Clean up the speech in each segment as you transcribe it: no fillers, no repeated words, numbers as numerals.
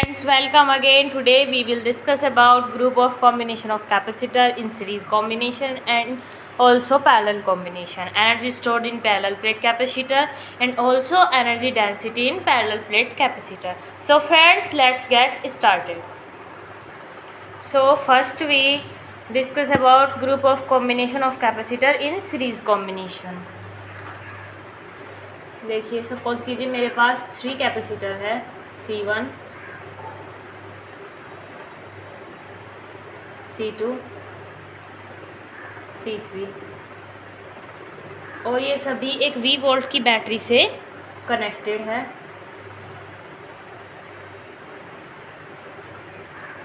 Friends, welcome again. Today we will discuss about group of combination of capacitor in series combination and also parallel combination, energy stored in parallel plate capacitor and also energy density in parallel plate capacitor. So friends, let's get started. So first we discuss about group of combination of capacitor in series combination. देखिए, suppose कीजिए मेरे पास 3 capacitor है C1, C2, C3 और ये सभी एक V volt की battery से कनेक्टेड है।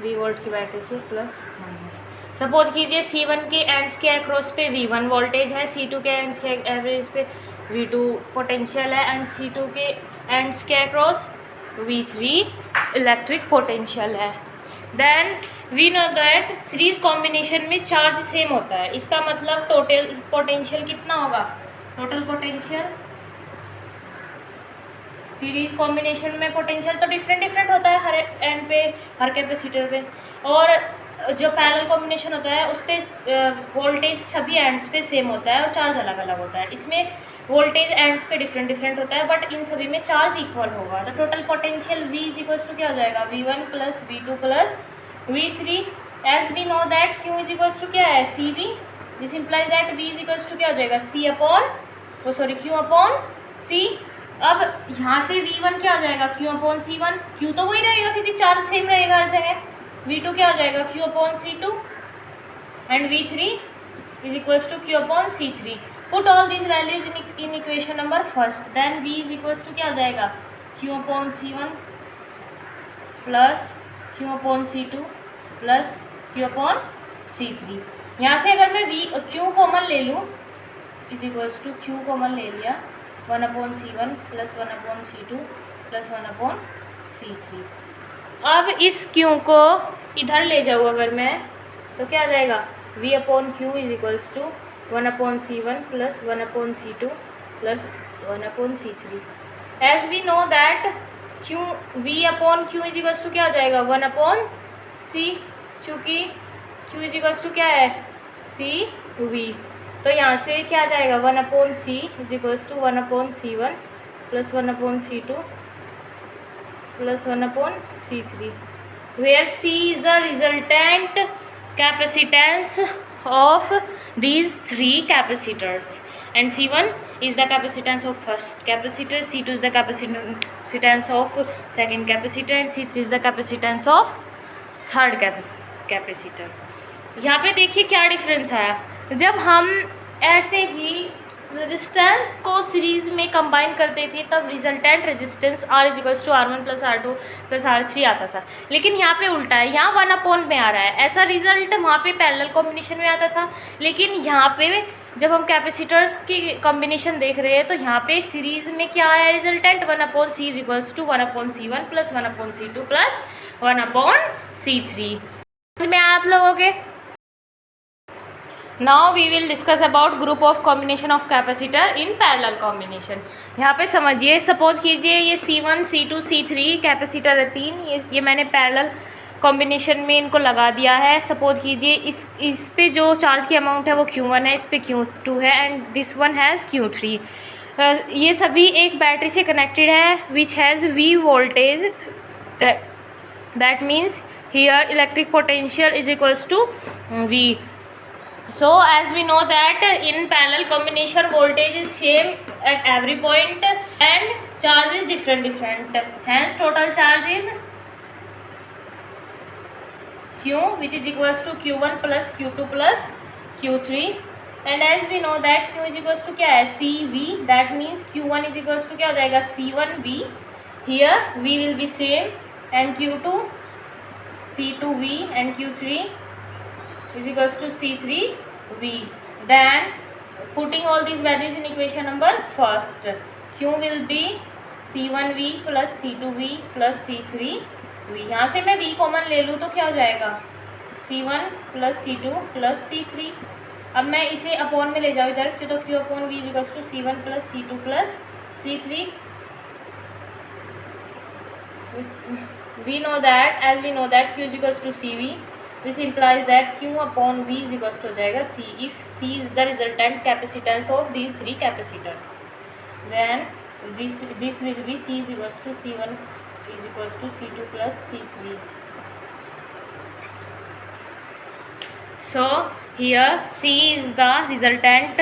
V वोल्ट की बैटरी से प्लस माइनस। सपोज कीजिए C1 के एंड्स के अक्रॉस पे V1 वोल्टेज है, C2 के एंड्स के एवरेज पे V2 पोटेंशियल है एंड C2 के एंड्स के अक्रॉस V3 इलेक्ट्रिक पोटेंशियल है। Then we know that series combination में चार्ज सेम होता है। इसका मतलब टोटल पोटेंशियल कितना होगा? टोटल पोटेंशियल सीरीज कॉम्बिनेशन में पोटेंशियल तो डिफरेंट होता है हर एंड पे, हर कैपेसिटर पे, और जो पैरेलल कॉम्बिनेशन होता है उस पर वोल्टेज सभी एंड्स पे सेम होता है और चार्ज अलग अलग होता है। इसमें वोल्टेज एंड्स पे डिफरेंट होता है बट इन सभी में चार्ज इक्वल होगा। तो total potential V is equals to क्या हो जाएगा? V1 plus V2 plus V3। As we know that Q is equals to क्या है? CV। This implies that V is equals to क्या हो जाएगा? Q upon C। अब यहाँ से V1 क्या हो जाएगा? Q upon C1। Q तो वही रहेगा क्योंकि चार्ज सेम रहेगा हर जगह। V2 क्या हो जाएगा? Q upon C2 and V3 is equals to Q upon C3। Put all these values in equation number first, then V is equals to क्या हो जाएगा? Q upon C1 plus Q upon C2 plus Q upon C3। यहाँ से अगर मैं Q common ले लूँ is equals to Q common ले लिया 1 upon C1 plus 1 upon C2 plus 1 upon C3। अब इस Q को इधर ले जाऊँ अगर मैं तो क्या आ जाएगा? V upon Q is equals to 1 upon C1 plus 1 upon C2 plus 1 upon C3। As we know that V upon Q is equals to क्या हो जाएगा? 1 अपॉन C, चूँकि Q इज इक्वल्स टू क्या है? CV। तो यहाँ से क्या आ जाएगा? 1 upon C is equals to 1 upon C1 plus 1 upon C2 plus 1 upon C3, where C is the resultant capacitance of these 3 capacitors and C1 is the capacitance of first capacitor, C2 is the capacitance of second capacitor and C3 is the capacitance of third capacitor। यहाँ पे देखिए क्या difference आया। जब हम ऐसे ही resistance को सीरीज में कंबाइन करते थे तब resultant resistance R is equals to R1 plus R2 plus R3 आता था, लेकिन यहाँ पे उल्टा है, यहाँ 1 अपॉन में आ रहा है। ऐसा रिजल्ट वहाँ पे पैरेलल कॉम्बिनेशन में आता था, लेकिन यहाँ पे जब हम कैपेसिटर्स की कॉम्बिनेशन देख रहे हैं तो यहाँ पे सीरीज में क्या आया resultant? 1 upon C is equals to 1 upon C1 plus 1 upon C2 plus 1 upon C3। समझ में आया आप लोगों के? Now we will discuss about group of combination of capacitor in parallel combination. यहाँ पे समझिए, सपोज कीजिए ये C1, C2, C3 कैपेसिटर है 3, ये मैंने पैरेलल कॉम्बिनेशन में इनको लगा दिया है। सपोज कीजिए इस पे जो चार्ज की अमाउंट है वो Q1 है, इस पे Q2 है and this one has Q3। ये सभी एक बैटरी से कनेक्टेड है which has V voltage, that means here electric potential is equals to V। So as we know that in parallel combination voltage is same at every point and charge is different, hence total charge is Q which is equals to Q1 plus Q2 plus Q3 and as we know that Q is equals to क्या है? CV, that means Q1 is equals to क्या हो जाएगा? C1V, here V will be same and Q2 C2V and Q3 is equals to C3V. Then putting all these values in equation number first, Q will be C1V plus C2V plus C3V। यहाँ से मैं V common ले लूँ तो क्या हो जाएगा? C1 plus C2 plus C3। अब मैं इसे अपॉन में ले जाऊँ इधर तो Q upon V equals to C1 plus C2 plus C3। we know that as we know that Q is equals to CV, this implies that Q upon V is equals to हो जाएगा C if C is the resultant capacitance of these three capacitors, then this will be C is equals to C1 is equals to C2 plus C3. So here C is the resultant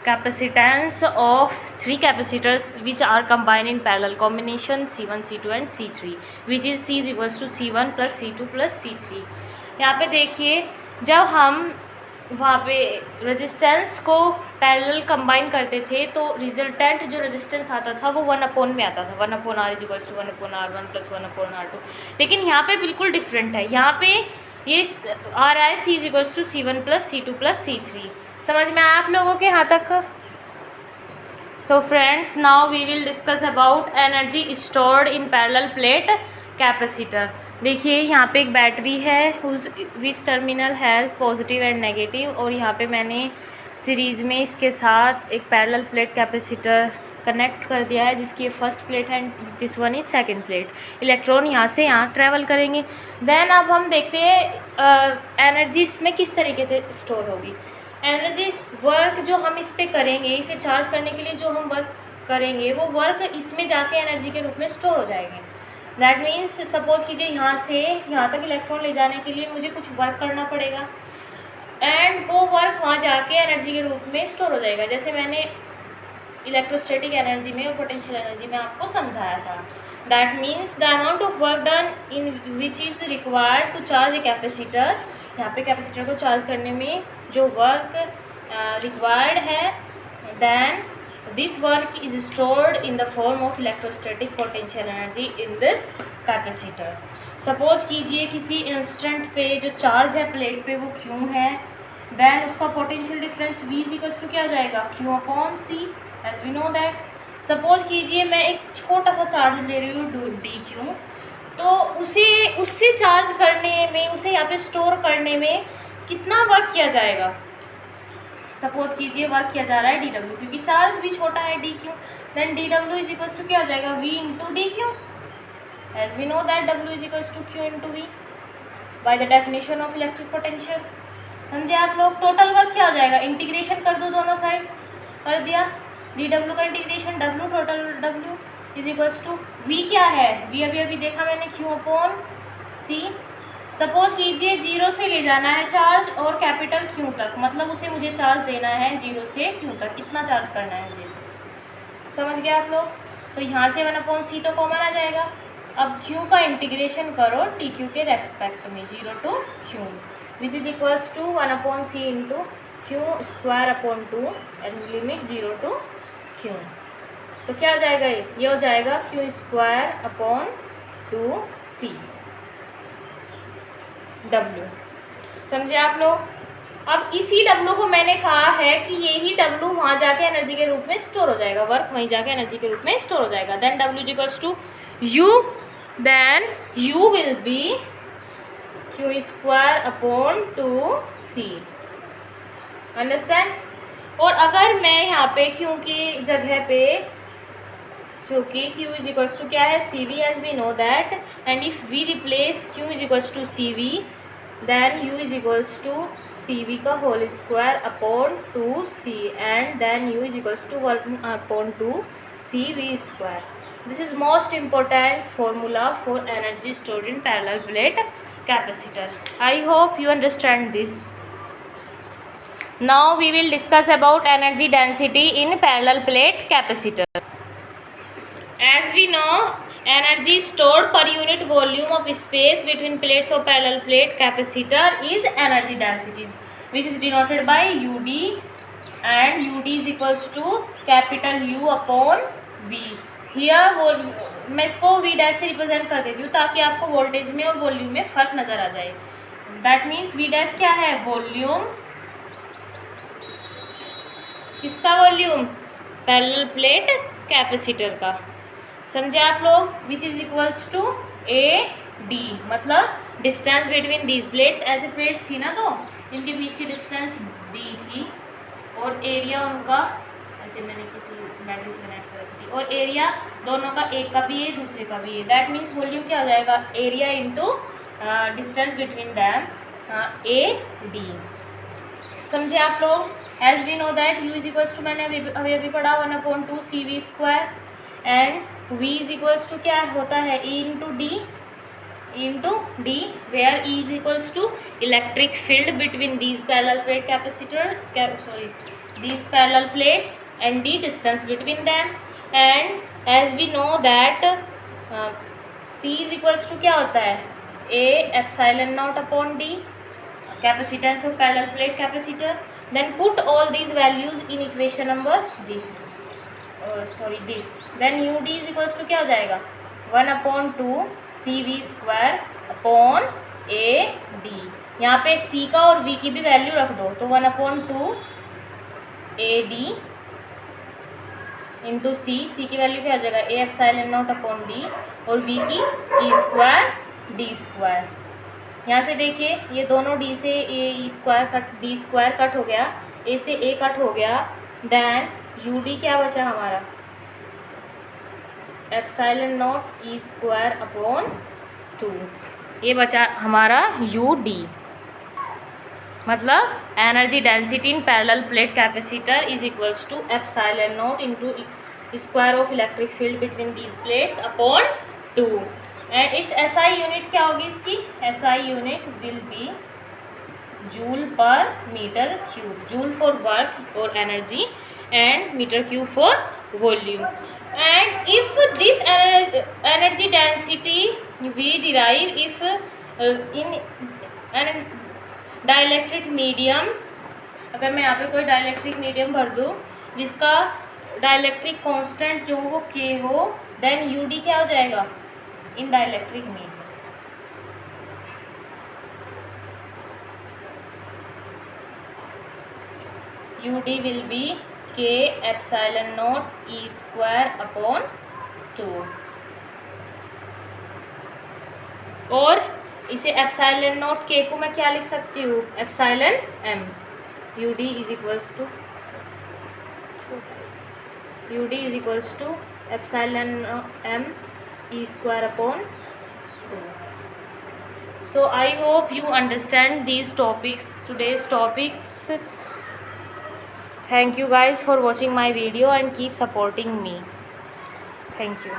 capacitance of three capacitors which are combined in parallel combination C1, C2 and C3, which is C is equals to C1 plus C2 plus C3. यहाँ पे देखिए जब हम वहाँ पे resistance को parallel combine करते थे तो रिजल्टेंट जो रेजिस्टेंस आता था वो 1/में आता था, 1/R is equals to 1/R1 plus 1/R2। लेकिन यहाँ पे बिल्कुल डिफरेंट है, यहाँ पे ये आ रहा है C is equals to C1 plus C2 plus C3। समझ में आया आप लोगों के यहाँ तक? So friends, now we will discuss about energy stored in parallel plate capacitor. देखिए यहाँ पे एक बैटरी है which terminal has positive and negative, और यहाँ पे मैंने सीरीज़ में इसके साथ एक पैरेलल प्लेट कैपेसिटर कनेक्ट कर दिया है जिसकी फर्स्ट प्लेट है and this one is second plate. Electron यहाँ से यहाँ ट्रैवल करेंगे। देन अब हम देखते हैं एनर्जी इसमें किस तरीके से स्टोर होगी। एनर्जी वर्क जो हम इस पर करेंगे, इसे चार्ज करने के लिए जो हम वर्क करेंगे वो वर्क इसमें जाके एनर्जी के रूप में स्टोर हो जाएंगे। दैट मीन्स सपोज कीजिए यहाँ से यहाँ तक इलेक्ट्रॉन ले जाने के लिए मुझे कुछ वर्क करना पड़ेगा एंड वो वर्क वहाँ जाके एनर्जी के रूप में स्टोर हो जाएगा, जैसे मैंने इलेक्ट्रोस्टैटिक एनर्जी में और पोटेंशियल एनर्जी में आपको समझाया था। That means the amount of work done in which is required to charge a capacitor. यहाँ पे कैपेसिटर को चार्ज करने में जो वर्क रिक्वायर्ड है, then this work is stored in the form of electrostatic potential energy in this capacitor. Suppose कीजिए किसी instant पे जो चार्ज है प्लेट पे वो Q है, देन उसका potential difference V is equals to क्या हो जाएगा Q upon C as we know that. Suppose कीजिए मैं एक छोटा सा चार्ज ले रही हूँ dQ, तो उससे चार्ज करने में, उसे यहाँ पे स्टोर करने में कितना वर्क किया जाएगा। सपोज कीजिए वर्क किया जा रहा है dW, क्योंकि चार्ज भी छोटा है dQ, then dW is equals to क्या हो जाएगा V into dQ as we know that W is equals to Q into V by the definition of electric potential. समझे आप लोग? टोटल वर्क क्या हो जाएगा, इंटीग्रेशन कर दो दोनों साइड, कर दिया dW का integration W total W is equals to V क्या है, V अभी देखा मैंने Q अपॉन C। सपोज कीजिए 0 से ले जाना है चार्ज और कैपिटल Q तक, मतलब उसे मुझे चार्ज देना है 0 से Q तक, इतना चार्ज करना है मुझे। समझ गया आप लोग? तो यहाँ से 1/C तो कॉमन आ जाएगा। अब Q का इंटीग्रेशन करो TQ के रेस्पेक्ट में 0 to Q which is equals to 1/C into Q square upon 2 and limit 0 to Q। तो क्या हो जाएगा, ये हो जाएगा Q square upon 2C W। समझे आप लोग? अब इसी W को मैंने कहा है कि यही W वहाँ जाके एनर्जी के रूप में स्टोर हो जाएगा, वर्क वहीं जाके एनर्जी के रूप में स्टोर हो जाएगा। Then W is equals to U, then U will be Q square upon 2C। Understand? और अगर मैं यहाँ पे Q की जगह पे, जो कि Q इज इक्वल्स टू क्या है CV as we know that, and if we replace Q is equals to CV, then U is equals to CV का whole square upon 2C and then U is equals to 1 upon 2CV square. This is most important formula for energy stored in parallel plate capacitor. I hope you understand this. Now we will discuss about energy density in parallel plate capacitor. As we know, energy stored per unit volume of space between plates of parallel plate capacitor is energy density, which is denoted by UD, and UD is equals to capital U upon V. Here मैं इसको V dash से represent कर देती हूँ ताकि आपको voltage में और वॉल्यूम में फ़र्क नज़र आ जाए। दैट मीन्स V डैश क्या है, वॉल्यूम। किसका वॉल्यूम? पैरेलल प्लेट कैपेसिटर का। समझे आप लोग? Which is equals to AD, मतलब डिस्टेंस बिटवीन दीज प्लेट्स। ऐसे प्लेट्स थी ना, तो इनके बीच की डिस्टेंस D थी और एरिया उनका, ऐसे मैंने किसी बैटरी से कनेक्ट कर रखी थी, और एरिया दोनों का, एक का भी ए दूसरे का भी ए, दैट मीन्स वॉल्यूम क्या हो जाएगा, area into distance between them, A D. समझे आप लोग? As we know that U is equals to, मैंने अभी पढ़ा 1/2 CV square, and V is equals to क्या होता है, E into D, where E is equals to electric field between these parallel plate capacitor, these parallel plates, and the distance between them, and as we know that C is equals to क्या होता है, A epsilon naught upon D, capacitance of parallel plate capacitor. Then put all these values in equation number this, then UD is equals to क्या हो जाएगा, 1/2 CV square upon AD। यहाँ पे C का और V की भी वैल्यू रख दो, तो 1/2 AD इंटू C की वैल्यू क्या आ जाएगा, A epsilon not upon D, और V की E स्क्वायर D स्क्वायर। यहाँ से देखिए ये दोनों D से A square cut, D square cut हो गया, A से A कट हो गया, देन UD क्या बचा हमारा, epsilon naught E square upon 2, ये बचा हमारा UD। मतलब energy density in parallel plate capacitor is equals to epsilon naught into square of electric field between these plates upon 2, and its SI unit क्या होगी इसकी, SI unit will be joule per metre cube, joule for work और energy and metre cube for volume. And if this energy density we derive if in dielectric medium, अगर मैं यहाँ पे कोई dielectric medium भर दूँ जिसका डाइलेक्ट्रिक कांस्टेंट जो वो K हो, देन UD क्या हो जाएगा, in dielectric medium, UD will be K epsilon naught E square upon 2, और इसे एप्सिलॉन नॉट K को मैं क्या लिख सकती हूँ, epsilon M। UD is equals to epsilon M E square upon 2। So I hope you understand these topics, today's topics. Thank you guys for watching my video and keep supporting me. Thank you.